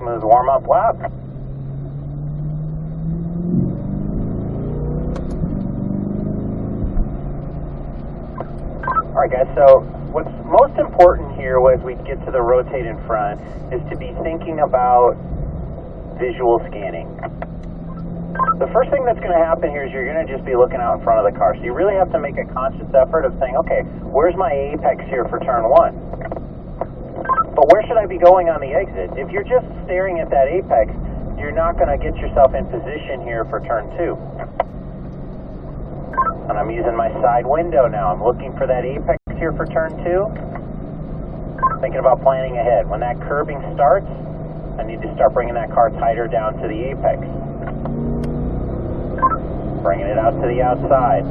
smooth warm-up lap. Alright guys, so what's most important here as we get to the rotate in front is to be thinking about visual scanning. The first thing that's going to happen here is you're going to just be looking out in front of the car. So you really have to make a conscious effort of saying, okay, where's my apex here for turn 1? But where should I be going on the exit? If you're just staring at that apex, you're not going to get yourself in position here for turn 2. And I'm using my side window now. I'm looking for that apex here for turn 2. Thinking about planning ahead. When that curbing starts, I need to start bringing that car tighter down to the apex. Bringing it out to the outside.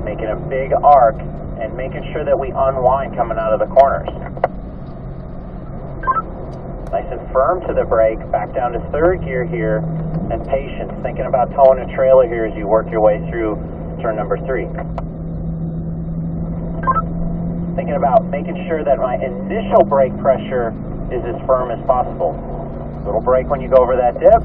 Making a big arc and making sure that we unwind coming out of the corners. Nice and firm to the brake, back down to third gear here, and patience, thinking about towing a trailer here as you work your way through turn number 3. Thinking about making sure that my initial brake pressure is as firm as possible. Little brake when you go over that dip,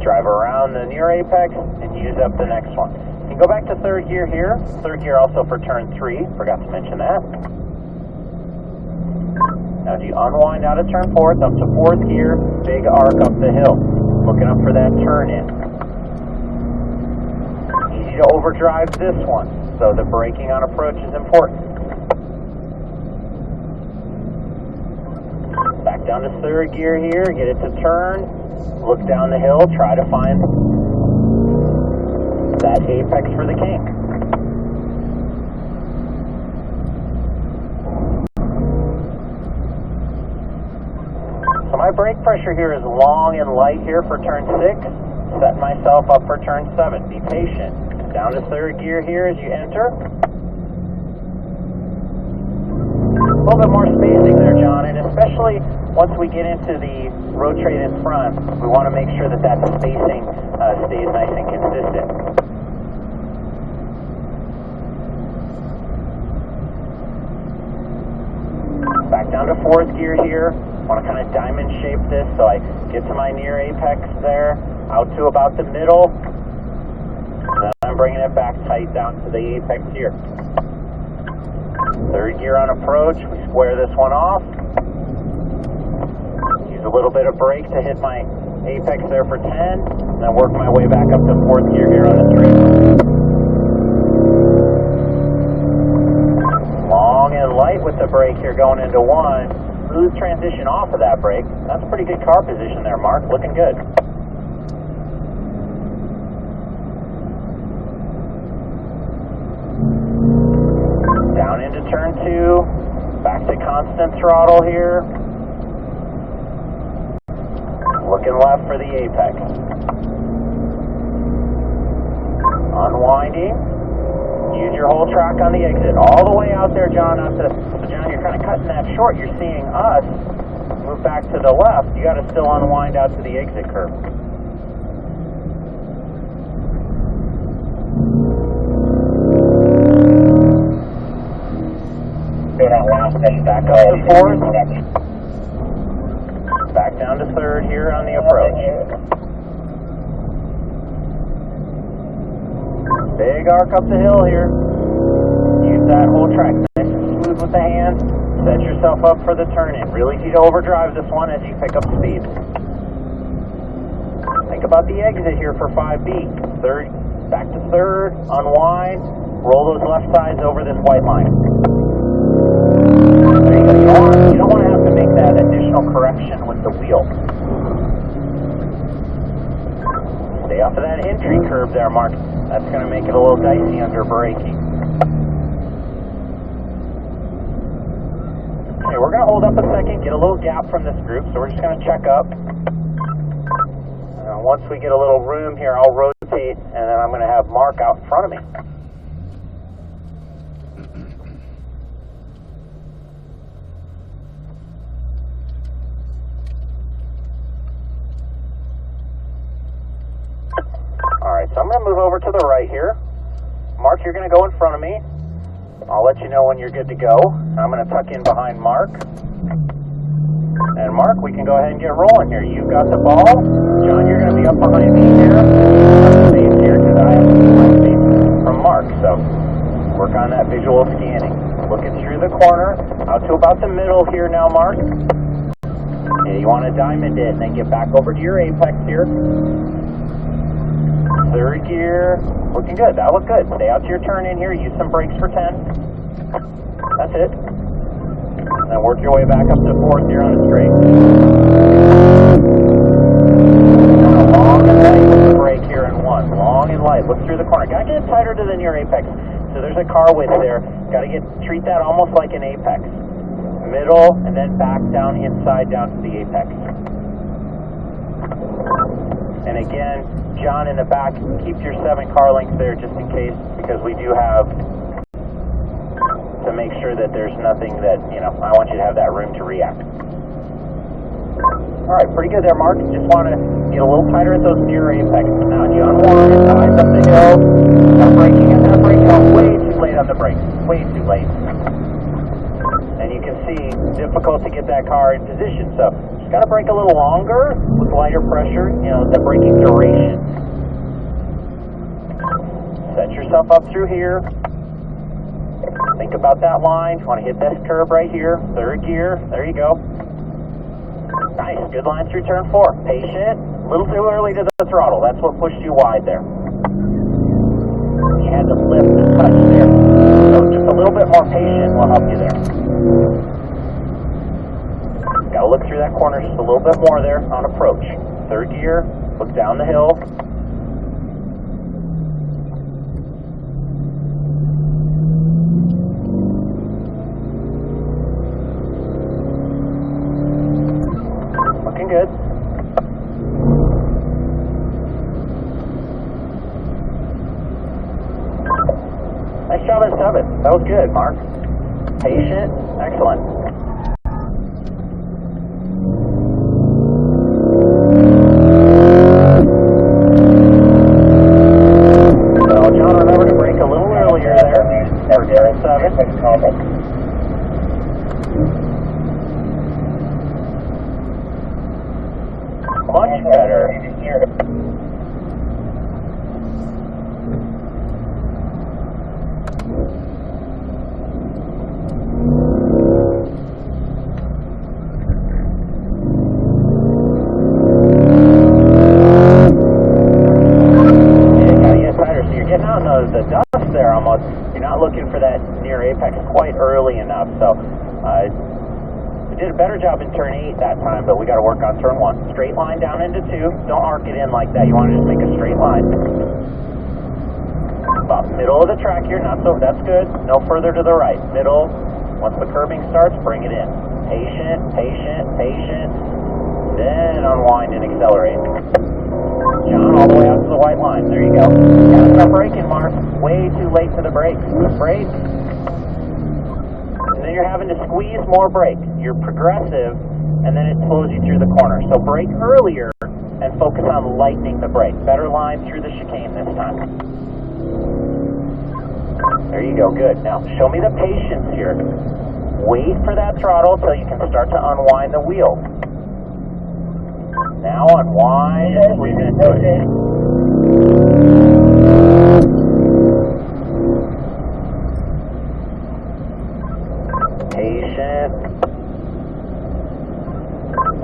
drive around the near apex, and use up the next one. You can go back to third gear here, third gear also for turn 3, forgot to mention that. Now as you unwind out of turn 4, up to fourth gear, big arc up the hill. Looking up for that turn in. Easy to overdrive this one, so the braking on approach is important. Back down to third gear here, get it to turn, look down the hill, try to find that apex for the kink. So my brake pressure here is long and light here for turn 6, setting myself up for turn 7. Be patient. Down to third gear here as you enter. A little bit more spacing there, John, and especially once we get into the rotate in front, we want to make sure that that spacing stays nice and consistent. Back down to fourth gear here. Want to kind of diamond shape this so I get to my near apex there, out to about the middle, and then I'm bringing it back tight down to the apex here. Third gear on approach, we square this one off. Use a little bit of brake to hit my apex there for 10, and then work my way back up to fourth gear here on the straight. Long and light with the brake here going into 1. Smooth transition off of that brake. That's a pretty good car position there, Mark. Looking good. Down into turn 2. Back to constant throttle here. Looking left for the apex. Unwinding. Use your whole track on the exit. All the way out there, John. So John, you're kind of cutting that short. You're seeing us move back to the left. You got to still unwind out to the exit curve. Back up to fourth. Back down to third here on the approach. Big arc up the hill here. Use that whole track. Nice and smooth with the hands. Set yourself up for the turn in. Really easy to overdrive this one as you pick up speed. Think about the exit here for 5B. Third, back to third, unwind, roll those left sides over this white line. There you go. You don't want to have to make that additional correction with the wheel. Stay off of that entry curve there, Mark. That's going to make it a little dicey under braking. Okay, we're going to hold up a second, get a little gap from this group, so we're just going to check up. Once we get a little room here, I'll rotate, and then I'm going to have Mark out in front of me. Alright, so I'm going to move over to the right here. Mark, you're going to go in front of me. I'll let you know when you're good to go. I'm going to tuck in behind Mark. Mark, we can go ahead and get rolling here. You've got the ball. John, you're going to be up behind me here. I'm space here because I have my space from Mark. So work on that visual scanning. Looking through the corner, out to about the middle here now, Mark. Yeah, you want to diamond it and then get back over to your apex here. Third gear, looking good. That looked good. Stay out to your turn in here. Use some brakes for 10. That's it. And then work your way back up to fourth gear on the straight. Now, long and light with the brake here in one. Long and light. Look through the corner. Gotta get it tighter to the near apex. So there's a car width there. Gotta treat that almost like an apex. Middle, and then back down inside down to the apex. And again, John in the back, keep your 7 car lengths there just in case, because we do have to make sure that there's nothing that, I want you to have that room to react. Alright, pretty good there, Mark. Just want to get a little tighter at those near apexes. Now, you unwind, eyes up the hill, start braking, and that brake off way too late on the brakes. Way too late. And you can see, difficult to get that car in position. So, just got to brake a little longer with lighter pressure, the braking duration. Set yourself up through here. Think about that line. You want to hit this curve right here. Third gear. There you go. Nice. Good line through turn 4. Patient. A little too early to the throttle. That's what pushed you wide there. You had to lift the touch there. So just a little bit more patient will help you there. Got to look through that corner just a little bit more there on approach. Third gear. Look down the hill. Good. Nice job at 7. That was good, Mark. Patient. Excellent. So, John, remember to brake a little earlier there. For turn 7. Much better. So you're getting out in the dust there almost. You're not looking for that near apex quite early enough. So, we did a better job in turn 8 that time, but we got to work on turn 1. Straight line down into 2. Don't arc it in like that. You want to just make a straight line. About middle of the track here. That's good. No further to the right. Middle. Once the curbing starts, bring it in. Patient, patient, patient. Then unwind and accelerate. John, all the way out to the white line. There you go. Gotta start braking, Mark. Way too late to the brakes. Brake. And then you're having to squeeze more brake. You're progressive, and then it slows you through the corner. So brake earlier and focus on lightening the brake. Better line through the chicane this time. There you go, good. Now, show me the patience here. Wait for that throttle till you can start to unwind the wheel. Now unwind and squeeze into it. Patient.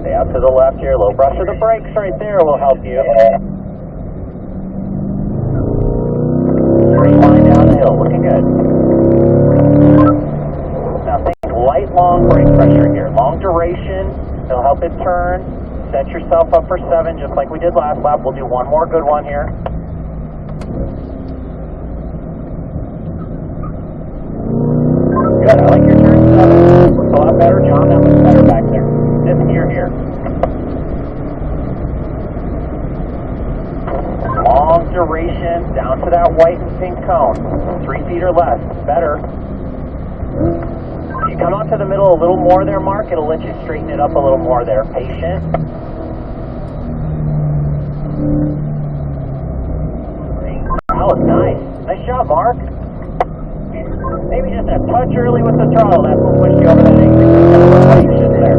Stay out to the left here. Low brush of the brakes right there will help you. Straight line down the hill. Looking good. Now think light, long brake pressure here. Long duration. It'll help it turn. Set yourself up for 7 just like we did last lap. We'll do one more good one here. Good. I like your turn 7. Looks a lot better. John, that looks better back there. Fifth gear here. Long duration down to that white and pink cone. 3 feet or less. Better. If you come out to the middle a little more there, Mark, it'll let you straighten it up a little more there. Patient. That was nice. Nice job, Mark. Maybe just a touch early with the throttle. That's what pushed you over that 8% of rotation there.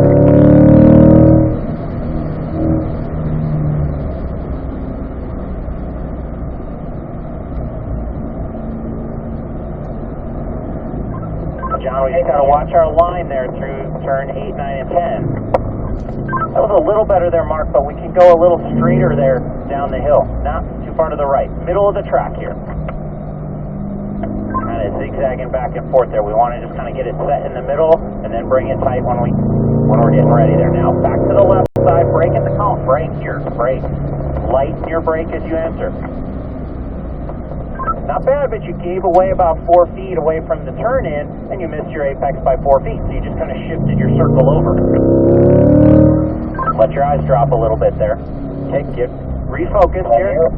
8, 9, and 10. That was a little better there, Mark, but we can go a little straighter there down the hill. Not too far to the right. Middle of the track here. Kind of zigzagging back and forth there. We want to just kind of get it set in the middle and then bring it tight when we're getting ready there. Now, back to the left side, brake at the cone. Brake here, brake. Lighten your brake as you enter. Not bad, but you gave away about 4 feet away from the turn in, and you missed your apex by 4 feet, so you just kind of shifted your circle over. Let your eyes drop a little bit there. Okay, refocus here.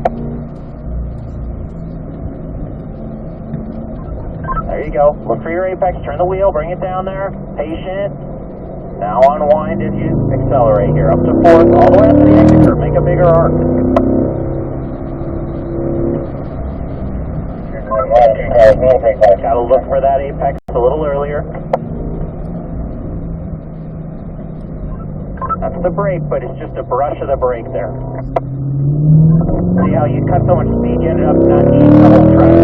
There you go. Look for your apex, turn the wheel, bring it down there. Patient. Now unwind as you accelerate here. Up to 4th, all the way up to the exit curve. Make a bigger arc. Gotta look for that apex a little earlier. That's the brake, but it's just a brush of the brake there. See how you cut so much speed, you ended up not needing the whole track.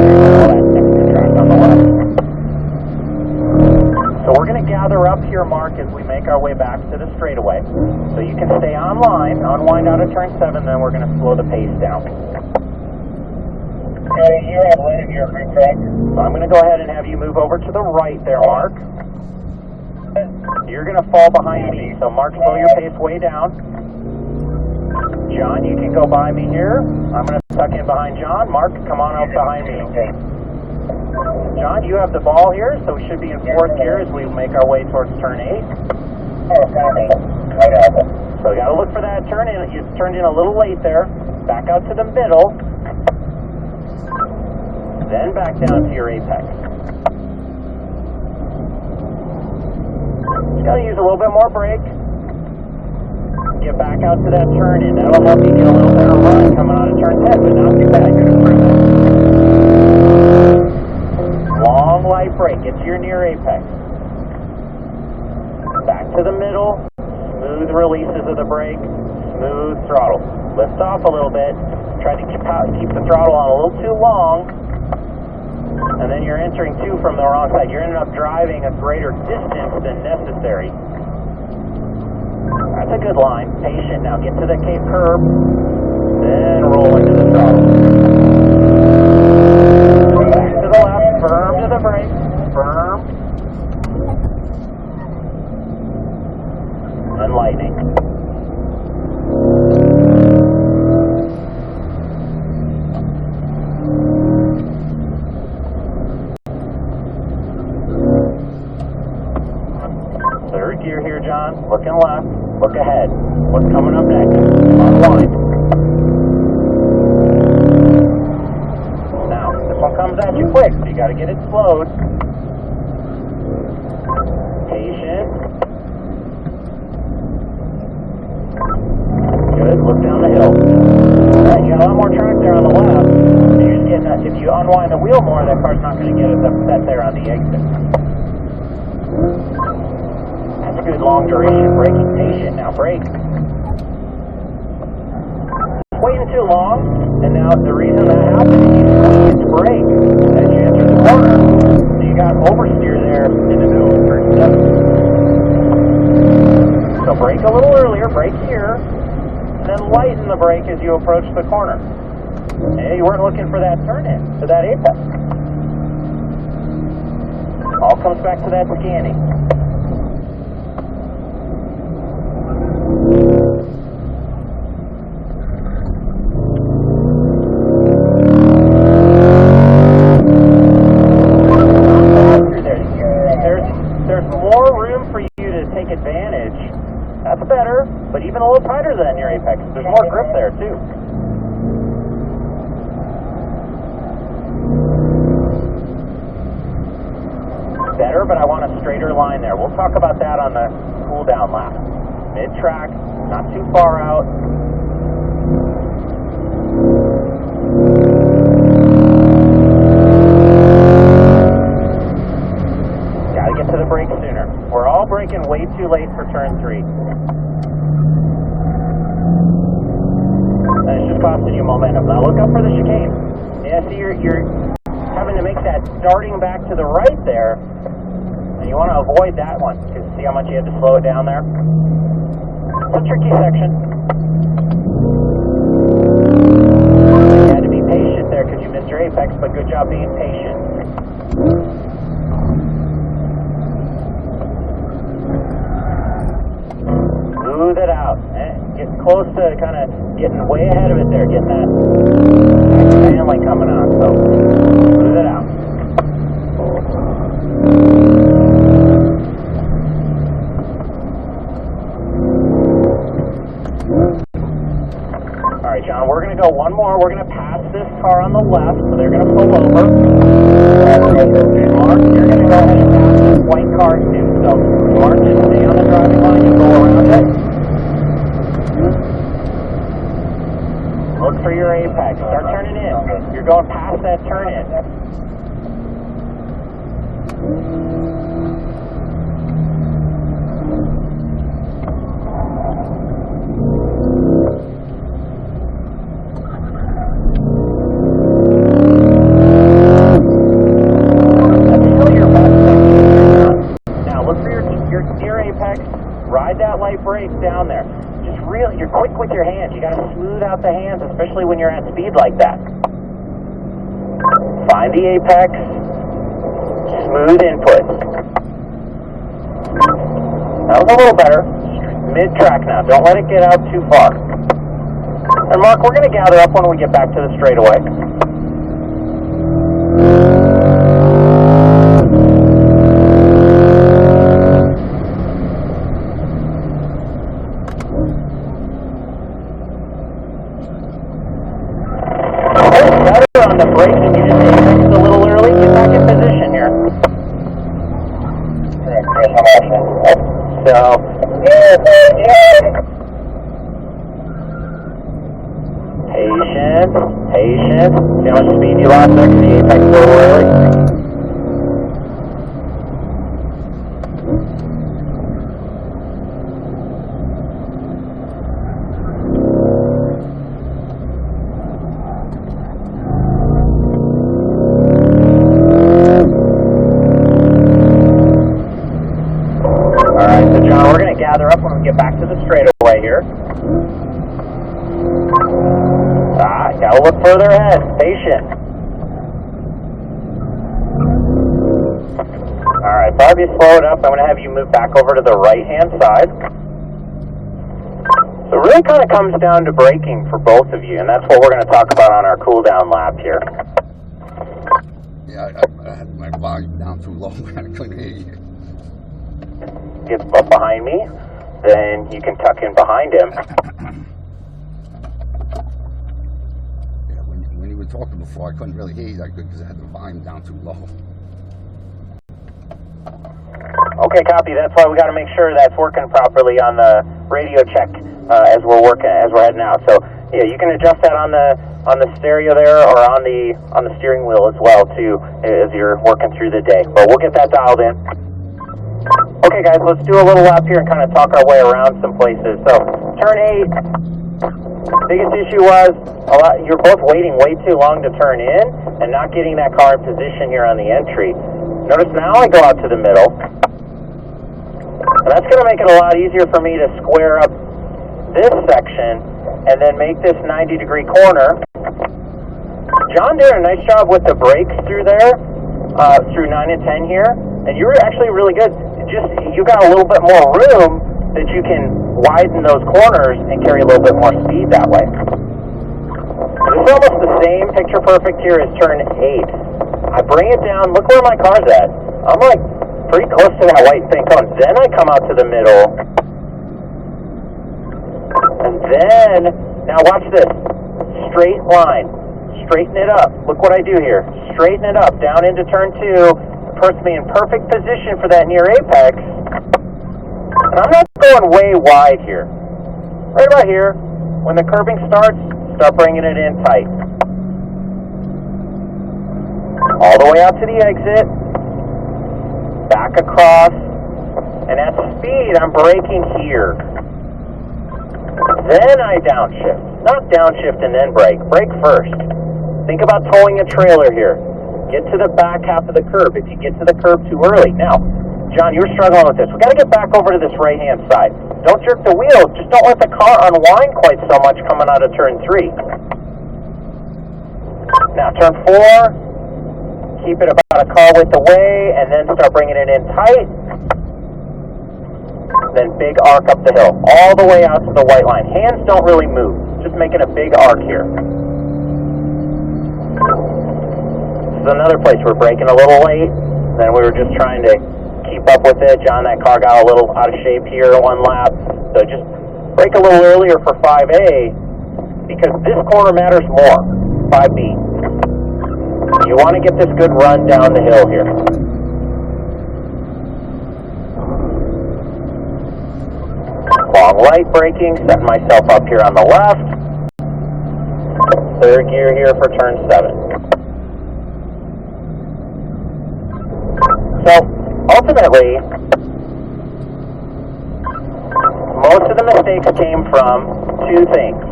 Extra track on the left. So we're going to gather up here, Mark, as we make our way back to the straightaway. So you can stay online, unwind out of turn 7, then we're going to slow the pace down. You're on lane of your free track. So I'm going to go ahead and have you move over to the right there, Mark. You're going to fall behind me. So Mark, slow your pace way down. John, you can go by me here. I'm going to tuck in behind John. Mark, come on out behind me. John, you have the ball here, so we should be in 4th gear as we make our way towards turn 8. So we got to look for that turn in. You turned in a little late there. Back out to the middle. Then back down to your apex. Just got to use a little bit more brake. Get back out to that turn in. That'll help you get a little better run coming out of turn 10, but not too bad. Good improvement. Long light brake. Get to your near apex. Back to the middle. Smooth releases of the brake. Smooth throttle. Lift off a little bit. Try to keep the throttle on a little too long. And then you're entering 2 from the wrong side. You're ending up driving a greater distance than necessary. That's a good line. Patient. Now get to the Cape curb. Then roll into the throttle. Back to the left. Firm to the brake. Firm. And lightning. Gear here, John. Looking left. Look ahead. What's coming up next? Unwind. Now, this one comes at you quick, so you got to get it slowed. Patient. Good. Look down the hill. Alright, you got a lot more track there on the left. So you're just getting that. If you unwind the wheel more, that car's not going to get as upset there on the exit. That's good long duration braking. Patient. Now brake. Waiting too long, and now the reason that happened is you squeezed brake as you enter the corner, so you got oversteer there in the middle of turn 7. So brake a little earlier, brake here, and then lighten the brake as you approach the corner. Hey, you weren't looking for that turn in, to that apex. All comes back to that scanning. There's more room for you to take advantage. That's better, but even a little tighter than your apex. There's more grip there too. Better, but I want a straighter line there. We'll talk about that on the cool down lap. Mid-track, not too far out. Gotta get to the brake sooner. We're all braking way too late for turn 3. And it's just costing you momentum. Now look up for the chicane. Yeah, see, you're having to make that starting back to the right there. And you want to avoid that one, because see how much you had to slow it down there? It's a tricky section. You had to be patient there because you missed your apex, but good job being patient. Smooth it out. Getting close to kind of getting way ahead of it there, getting that family coming on. So smooth it out. All right, John, we're going to go one more. We're going to pass this car on the left, so they're going to pull over. Mark, you're going to go ahead and pass this white car too. So Mark, just stay on the driving line and go around it. Look for your apex. Start turning in. You're going past that turn in. That's still your best section. Now look for your near apex. Ride that light brake down there. You're quick with your hands. You got to smooth out the hands, especially when you're at speed like that. Find the apex. Smooth input. That was a little better. Mid-track now. Don't let it get out too far. And Mark, we're going to gather up when we get back to the straightaway. On the brakes, if you just apexed a little early, get back in position here. So, patient. See how much speed you lost there because you apexed a little early? We're going to gather up when we get back to the straightaway here. Got to look further ahead. Patient. Alright, Barbie, slow it up. I'm going to have you move back over to the right-hand side. So it really kind of comes down to braking for both of you, and that's what we're going to talk about on our cool-down lap here. Yeah, I had my volume down too low. I couldn't hear you. Gets up behind me, then you can tuck in behind him. Yeah, when you were talking before, I couldn't really hear you that good because I had the volume down too low. Okay, copy. That's why we got to make sure that's working properly on the radio check as we're heading out. So yeah, you can adjust that on the stereo there or on the steering wheel as well too as you're working through the day. But we'll get that dialed in. Okay guys, let's do a little lap here and kind of talk our way around some places. So, turn 8, biggest issue was you're both waiting way too long to turn in and not getting that car in position here on the entry. Notice now I go out to the middle. And that's going to make it a lot easier for me to square up this section and then make this 90-degree corner. John did a nice job with the brakes through there, through 9 and 10 here. And you were actually really good. You got a little bit more room that you can widen those corners and carry a little bit more speed that way. This is almost the same picture perfect here as turn 8. I bring it down, look where my car's at. I'm like pretty close to that white and pink cone. Then I come out to the middle. And then, now watch this. Straight line. Straighten it up. Look what I do here. Straighten it up down into turn 2. Puts me in perfect position for that near apex. And I'm not going way wide here. Right about here. When the curbing starts, start bringing it in tight. All the way out to the exit. Back across. And at speed, I'm braking here. Then I downshift. Not downshift and then brake. Brake first. Think about towing a trailer here. Get to the back half of the curb if you get to the curb too early. Now, John, you were struggling with this. We got to get back over to this right-hand side. Don't jerk the wheels. Just don't let the car unwind quite so much coming out of turn 3. Now, turn 4. Keep it about a car width away, and then start bringing it in tight. Then big arc up the hill, all the way out to the white line. Hands don't really move. Just making a big arc here. This is another place we're braking a little late. Then we were just trying to keep up with it. John, that car got a little out of shape here one lap. So just brake a little earlier for 5A because this corner matters more. 5B. You want to get this good run down the hill here. Long right braking, setting myself up here on the left. Third gear here for turn 7. So, ultimately, most of the mistakes came from 2 things.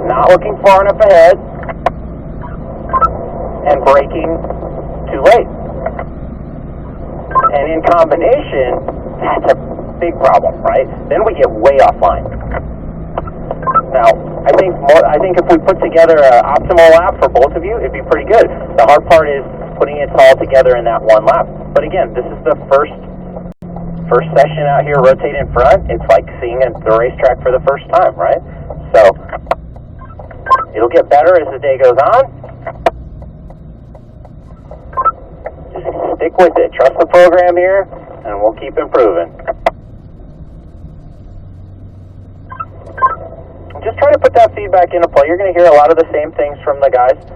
Not looking far enough ahead and braking too late. And in combination, that's a big problem, right? Then we get way offline. Now, I think if we put together an optimal lap for both of you, it'd be pretty good. The hard part is putting it all together in that one lap. But again, this is the first session out here rotating front. It's like seeing the racetrack for the first time, right? So it'll get better as the day goes on. Just stick with it. Trust the program here, and we'll keep improving. Just try to put that feedback into play. You're going to hear a lot of the same things from the guys